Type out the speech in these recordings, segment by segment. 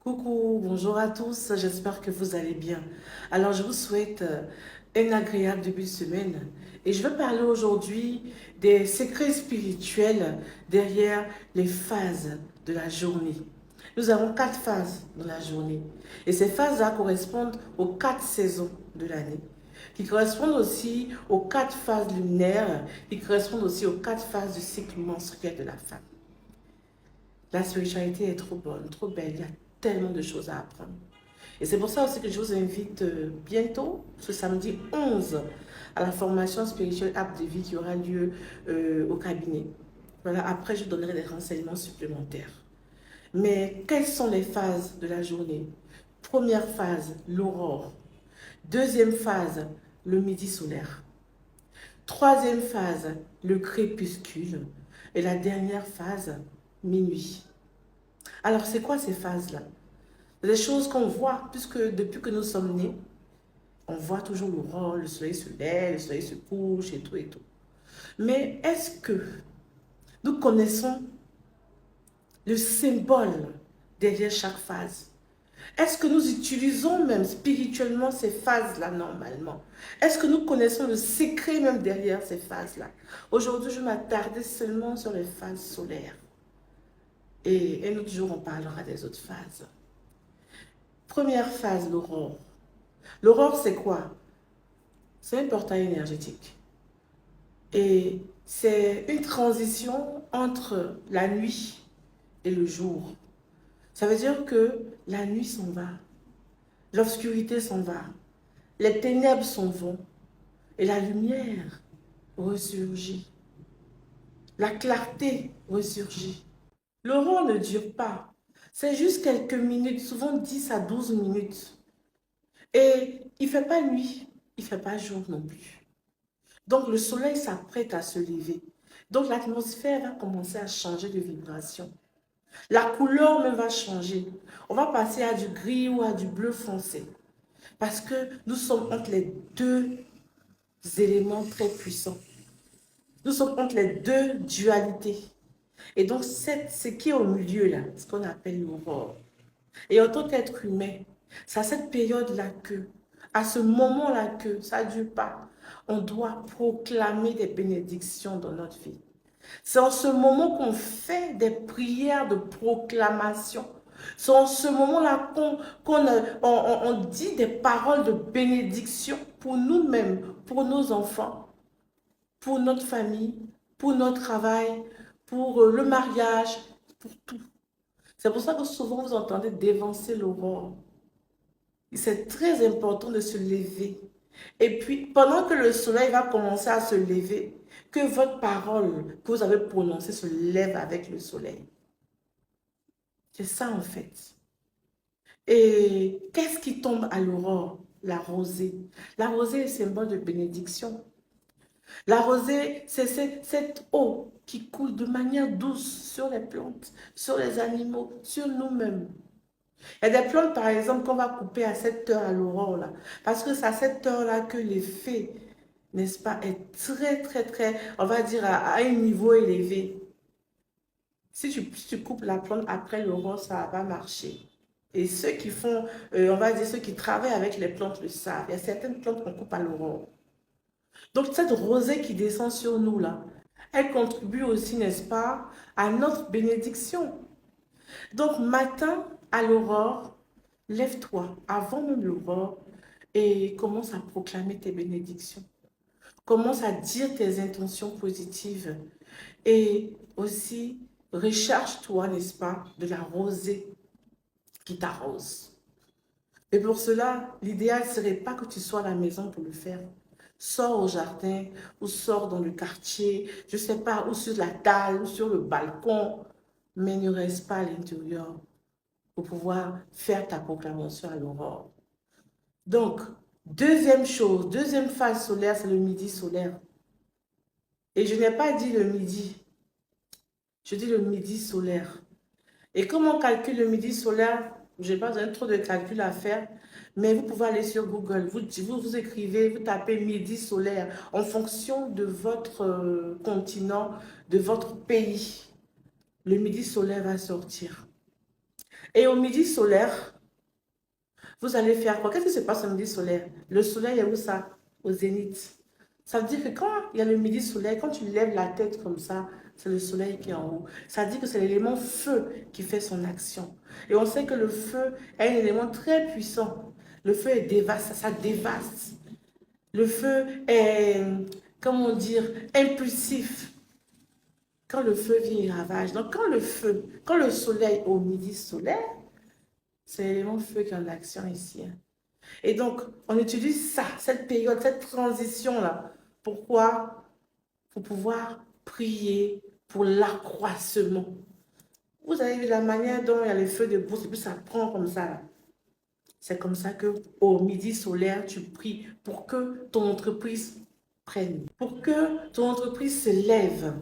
Coucou, bonjour à tous, j'espère que vous allez bien. Alors, je vous souhaite un agréable début de semaine et je vais parler aujourd'hui des secrets spirituels derrière les phases de la journée. Nous avons 4 phases dans la journée et ces phases-là correspondent aux 4 saisons de l'année, qui correspondent aussi aux 4 phases lunaires, qui correspondent aussi aux 4 phases du cycle menstruel de la femme. La spiritualité est trop bonne, trop belle. Il y a tellement de choses à apprendre. Et c'est pour ça aussi que je vous invite bientôt, ce samedi 11, à la formation spirituelle App de vie qui aura lieu au cabinet. Voilà, après, je donnerai des renseignements supplémentaires. Mais quelles sont les phases de la journée? Première phase, l'aurore. Deuxième phase, le midi solaire. Troisième phase, le crépuscule. Et la dernière phase, minuit. Alors, c'est quoi ces phases-là? Des choses qu'on voit, puisque depuis que nous sommes nés, on voit toujours l'aurore, le soleil se lève, le soleil se couche et tout et tout. Mais est-ce que nous connaissons le symbole derrière chaque phase? Est-ce que nous utilisons même spirituellement ces phases-là normalement? Est-ce que nous connaissons le secret même derrière ces phases-là? Aujourd'hui, je m'attardais seulement sur les phases solaires. Et un autre jour, on parlera des autres phases. Première phase, l'aurore. L'aurore, c'est quoi? C'est un portail énergétique. Et c'est une transition entre la nuit et le jour. Ça veut dire que la nuit s'en va, l'obscurité s'en va, les ténèbres s'en vont et la lumière ressurgit. La clarté ressurgit. L'aurore ne dure pas. C'est juste quelques minutes, souvent 10 à 12 minutes. Et il ne fait pas nuit, il ne fait pas jour non plus. Donc le soleil s'apprête à se lever. Donc l'atmosphère va commencer à changer de vibration. La couleur même va changer. On va passer à du gris ou à du bleu foncé. Parce que nous sommes entre les deux éléments très puissants. Nous sommes entre les deux dualités. Et donc ce qui est au milieu là, ce qu'on appelle l'aurore. Et en tant qu'être humain, c'est à cette période-là que, à ce moment-là que, ça ne dure pas, on doit proclamer des bénédictions dans notre vie. C'est en ce moment qu'on fait des prières de proclamation. C'est en ce moment-là qu'on dit des paroles de bénédiction pour nous-mêmes, pour nos enfants, pour notre famille, pour notre travail, pour le mariage, pour tout. C'est pour ça que souvent vous entendez dévancer l'aurore. C'est très important de se lever. Et puis, pendant que le soleil va commencer à se lever, que votre parole que vous avez prononcée se lève avec le soleil. C'est ça en fait. Et qu'est-ce qui tombe à l'aurore? La rosée. La rosée est symbole de bénédiction. La rosée, c'est cette eau qui coule de manière douce sur les plantes, sur les animaux, sur nous-mêmes. Il y a des plantes, par exemple, qu'on va couper à cette heure à l'aurore, là. Parce que c'est à cette heure-là que l'effet, n'est-ce pas, est très, très, très, on va dire, à un niveau élevé. Si tu coupes la plante après l'aurore, ça va marcher. Et ceux qui font, on va dire, ceux qui travaillent avec les plantes le savent. Il y a certaines plantes qu'on coupe à l'aurore. Donc, cette rosée qui descend sur nous, là, elle contribue aussi, n'est-ce pas, à notre bénédiction. Donc, matin à l'aurore, lève-toi avant même l'aurore et commence à proclamer tes bénédictions. Commence à dire tes intentions positives et aussi recharge-toi, n'est-ce pas, de la rosée qui t'arrose. Et pour cela, l'idéal ne serait pas que tu sois à la maison pour le faire. Sors au jardin ou sors dans le quartier, je ne sais pas, ou sur la dalle ou sur le balcon, mais ne reste pas à l'intérieur pour pouvoir faire ta proclamation à l'aurore. Donc, deuxième chose, deuxième phase solaire, c'est le midi solaire. Et je n'ai pas dit le midi, je dis le midi solaire. Et comment on calcule le midi solaire? Je n'ai pas besoin de trop de calcul à faire, mais vous pouvez aller sur Google, vous écrivez, vous tapez midi solaire en fonction de votre continent, de votre pays. Le midi solaire va sortir. Et au midi solaire, vous allez faire quoi? Qu'est-ce qui se passe au midi solaire? Le soleil est où ça? Au zénith. Ça veut dire que quand il y a le midi solaire, quand tu lèves la tête comme ça, c'est le soleil qui est en haut. Ça veut dire que c'est l'élément feu qui fait son action. Et on sait que le feu est un élément très puissant. Le feu est dévaste, ça dévaste. Le feu est, comment dire, impulsif. Quand le feu vient, il ravage. Donc quand le soleil au midi solaire, c'est l'élément feu qui est en action ici, hein. Et donc, on utilise ça, cette période, cette transition-là. Pourquoi? Pour pouvoir prier pour l'accroissement. Vous avez vu la manière dont il y a les feux de bourse et puis ça prend comme ça, là. C'est comme ça que au midi solaire, tu pries pour que ton entreprise prenne, pour que ton entreprise se lève.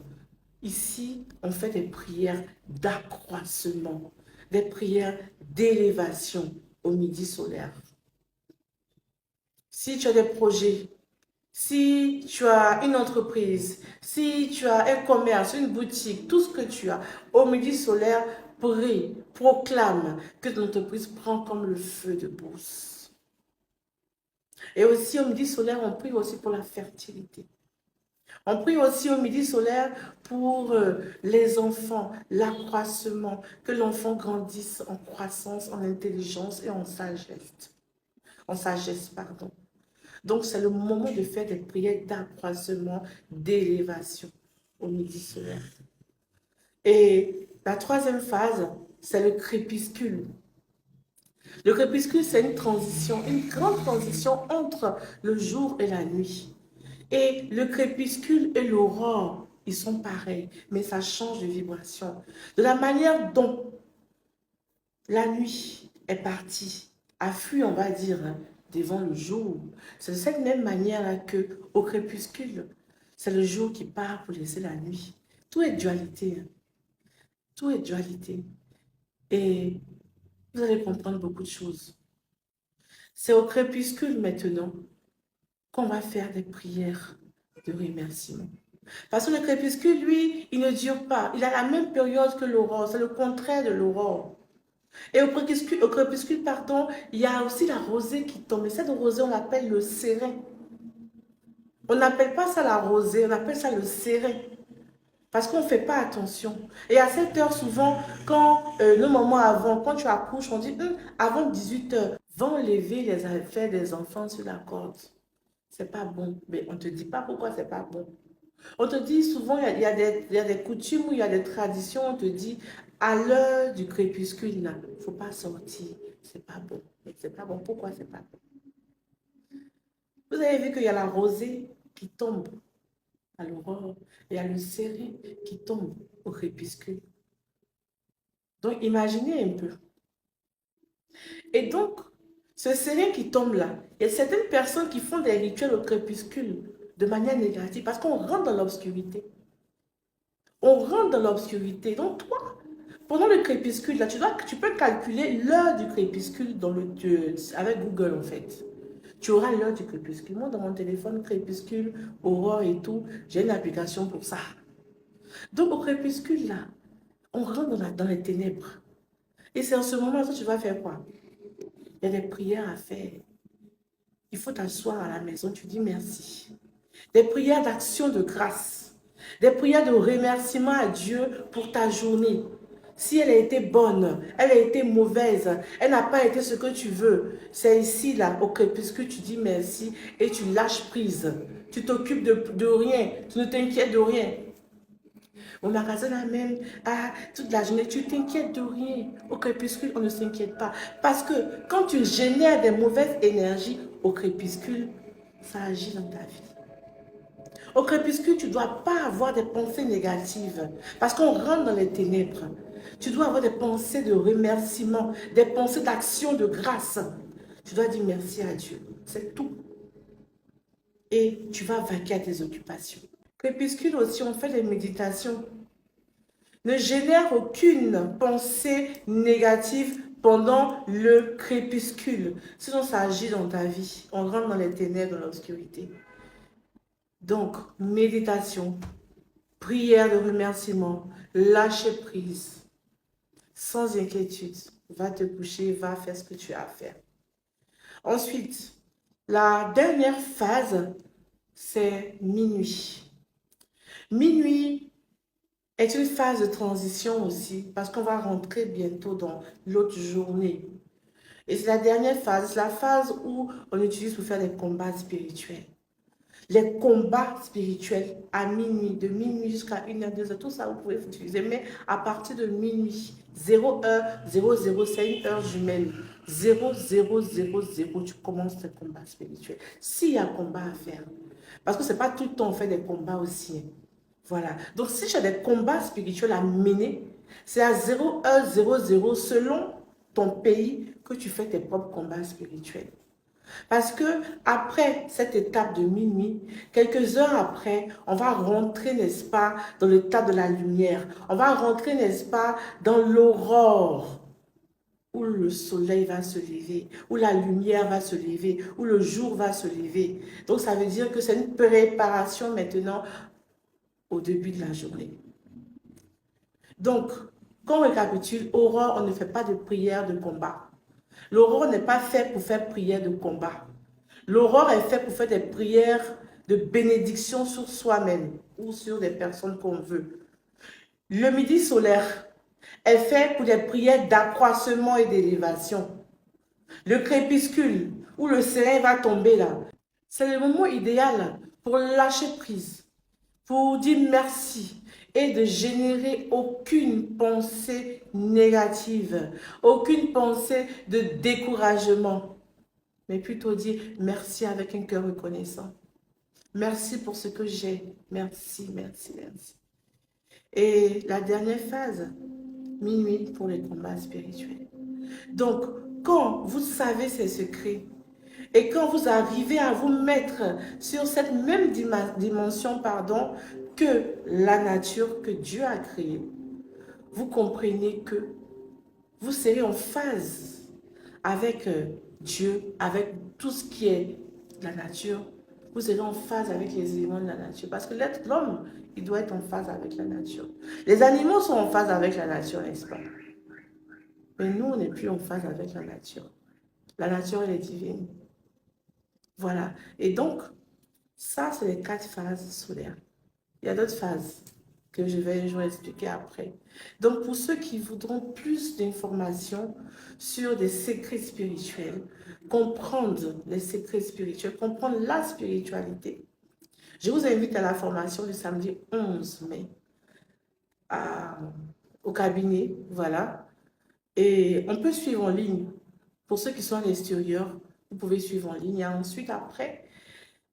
Ici, on fait des prières d'accroissement, des prières d'élévation au midi solaire. Si tu as des projets, si tu as une entreprise, si tu as un commerce, une boutique, tout ce que tu as, au midi solaire, prie, proclame que ton entreprise prend comme le feu de bourse. Et aussi au midi solaire, on prie aussi pour la fertilité. On prie aussi au midi solaire pour les enfants, l'accroissement, que l'enfant grandisse en croissance, en intelligence et en sagesse. En sagesse, pardon. Donc, c'est le moment de faire des prières d'accroissement, d'élévation au midi solaire. Et la troisième phase, c'est le crépuscule. Le crépuscule, c'est une transition, une grande transition entre le jour et la nuit. Et le crépuscule et l'aurore, ils sont pareils, mais ça change de vibration. De la manière dont la nuit est partie, a fui, on va dire, hein, devant le jour. C'est de cette même manière que au crépuscule, c'est le jour qui part pour laisser la nuit. Tout est dualité, hein. Tout est dualité. Et vous allez comprendre beaucoup de choses. C'est au crépuscule maintenant qu'on va faire des prières de remerciement. Parce que le crépuscule, lui, il ne dure pas. Il a la même période que l'aurore. C'est le contraire de l'aurore. Et au crépuscule, pardon, il y a aussi la rosée qui tombe. Et cette rosée, on l'appelle le sérin. On n'appelle pas ça la rosée, on appelle ça le sérin. Parce qu'on ne fait pas attention. Et à cette heure, souvent, quand le moment avant, quand tu accouches, on dit avant 18 heures, vont lever les affaires des enfants sur la corde. C'est pas bon. Mais on ne te dit pas pourquoi c'est pas bon. On te dit souvent, il y a des coutumes ou il y a des traditions, on te dit, à l'heure du crépuscule, il ne faut pas sortir. C'est pas bon. Mais c'est pas bon. Pourquoi c'est pas bon? Vous avez vu qu'il y a la rosée qui tombe à l'aurore. Il y a le sérin qui tombe au crépuscule. Donc, imaginez un peu. Et donc, ce sérin qui tombe là, il y a certaines personnes qui font des rituels au crépuscule de manière négative parce qu'on rentre dans l'obscurité. On rentre dans l'obscurité. Donc, toi, pendant le crépuscule, là, tu peux calculer l'heure du crépuscule avec Google, en fait. Tu auras l'heure du crépuscule. Moi, dans mon téléphone, crépuscule, aurore et tout, j'ai une application pour ça. Donc, au crépuscule, là, on rentre dans les ténèbres. Et c'est en ce moment que tu vas faire quoi? Il y a des prières à faire. Il faut t'asseoir à la maison, tu dis merci. Des prières d'action de grâce. Des prières de remerciement à Dieu pour ta journée. Si elle a été bonne, elle a été mauvaise, elle n'a pas été ce que tu veux, c'est ici, là, au crépuscule, tu dis merci et tu lâches prise. Tu t'occupes de rien, tu ne t'inquiètes de rien. Au magasin là même, toute la journée, tu t'inquiètes de rien. Au crépuscule, on ne s'inquiète pas. Parce que quand tu génères des mauvaises énergies au crépuscule, ça agit dans ta vie. Au crépuscule, tu ne dois pas avoir des pensées négatives parce qu'on rentre dans les ténèbres. Tu dois avoir des pensées de remerciement, des pensées d'action de grâce. Tu dois dire merci à Dieu. C'est tout. Et tu vas vaquer à tes occupations. Crépuscule aussi, on fait des méditations. Ne génère aucune pensée négative pendant le crépuscule. Sinon, ça agit dans ta vie. On rentre dans les ténèbres, dans l'obscurité. Donc, méditation, prière de remerciement, lâcher prise, sans inquiétude. va te coucher, va faire ce que tu as à faire. Ensuite, la dernière phase, c'est minuit. Minuit est une phase de transition aussi, parce qu'on va rentrer bientôt dans l'autre journée. Et c'est la dernière phase, c'est la phase où on utilise pour faire des combats spirituels. Les combats spirituels à minuit, de minuit jusqu'à 1h, 2h, tout ça vous pouvez utiliser, mais à partir de minuit, 0h00, c'est une heure jumelle. 0000, tu commences tes combats spirituels. S'il y a combat à faire, parce que ce n'est pas tout le temps on fait des combats aussi. Voilà. Donc si tu as des combats spirituels à mener, c'est à 0h00 selon ton pays que tu fais tes propres combats spirituels. Parce que après cette étape de minuit, quelques heures après, on va rentrer, n'est-ce pas, dans l'étape de la lumière. On va rentrer, n'est-ce pas, dans l'aurore, où le soleil va se lever, où la lumière va se lever, où le jour va se lever. Donc ça veut dire que c'est une préparation maintenant au début de la journée. Donc, quand on récapitule, aurore, on ne fait pas de prière de combat. L'aurore n'est pas fait pour faire prière de combat. L'aurore est fait pour faire des prières de bénédiction sur soi-même ou sur des personnes qu'on veut. Le midi solaire est fait pour des prières d'accroissement et d'élévation. Le crépuscule, où le soleil va tomber là, c'est le moment idéal pour lâcher prise, pour dire merci et de générer aucune pensée négative, aucune pensée de découragement, mais plutôt dire merci avec un cœur reconnaissant. Merci pour ce que j'ai. Merci, merci, merci. Et la dernière phase, minuit pour les combats spirituels. Donc, quand vous savez ces secrets et quand vous arrivez à vous mettre sur cette même dimension, que la nature que Dieu a créée, vous comprenez que vous serez en phase avec Dieu, avec tout ce qui est la nature. Vous serez en phase avec les éléments de la nature. Parce que l'homme, il doit être en phase avec la nature. Les animaux sont en phase avec la nature, n'est-ce pas? Mais nous, on n'est plus en phase avec la nature. La nature, elle est divine. Voilà. Et donc, ça, c'est les 4 phases solaires. Il y a d'autres phases que je vais expliquer après. Donc, pour ceux qui voudront plus d'informations sur des secrets spirituels, comprendre les secrets spirituels, comprendre la spiritualité, je vous invite à la formation du samedi 11 mai au cabinet, voilà. Et on peut suivre en ligne. Pour ceux qui sont à l'extérieur, vous pouvez suivre en ligne. Et ensuite, après,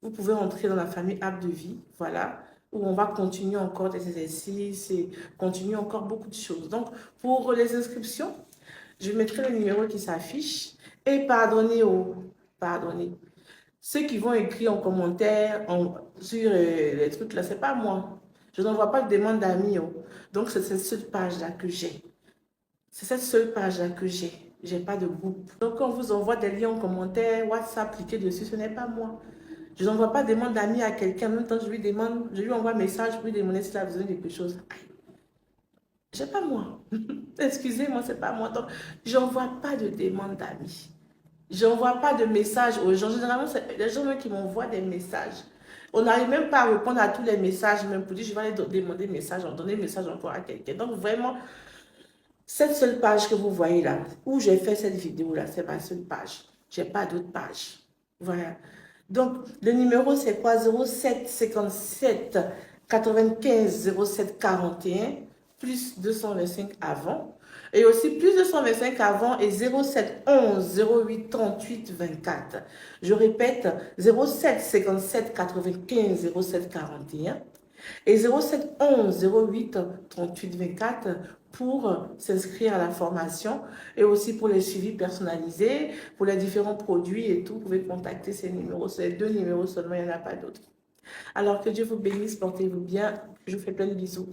vous pouvez entrer dans la famille App de Vie, voilà, où on va continuer encore des exercices et continuer encore beaucoup de choses. Donc, pour les inscriptions, je mettrai le numéro qui s'affiche et pardonnez. Ceux qui vont écrire en commentaire sur les trucs là, c'est pas moi. Je n'envoie pas de demande d'amis. Donc, c'est cette seule page-là que j'ai. C'est cette seule page-là que j'ai. Je n'ai pas de groupe. Donc, quand on vous envoie des liens en commentaire, WhatsApp, cliquez dessus, ce n'est pas moi. Je n'envoie pas de demande d'amis à quelqu'un. En même temps, je lui envoie un message pour lui demander s'il a besoin de quelque chose. C'est pas moi. Excusez-moi, c'est pas moi. Donc, j'envoie pas de demande d'amis. J'envoie pas de messages aux gens. Généralement, c'est les gens qui m'envoient des messages. On n'arrive même pas à répondre à tous les messages, même pour dire je vais aller demander message, donner message encore à quelqu'un. Donc, vraiment, cette seule page que vous voyez là, où j'ai fait cette vidéo là, c'est ma seule page. Je n'ai pas d'autres pages. Voilà. Donc, le numéro, c'est quoi? 07 57 95 07 41, plus 225 avant. Et aussi plus 225 avant et 07 11 08 38 24. Je répète, 07 57 95 07 41 et 07 11 08 38 24 pour s'inscrire à la formation et aussi pour les suivis personnalisés, pour les différents produits et tout. Vous pouvez contacter ces numéros. C'est 2 numéros seulement, il n'y en a pas d'autres. Alors que Dieu vous bénisse, portez-vous bien. Je vous fais plein de bisous.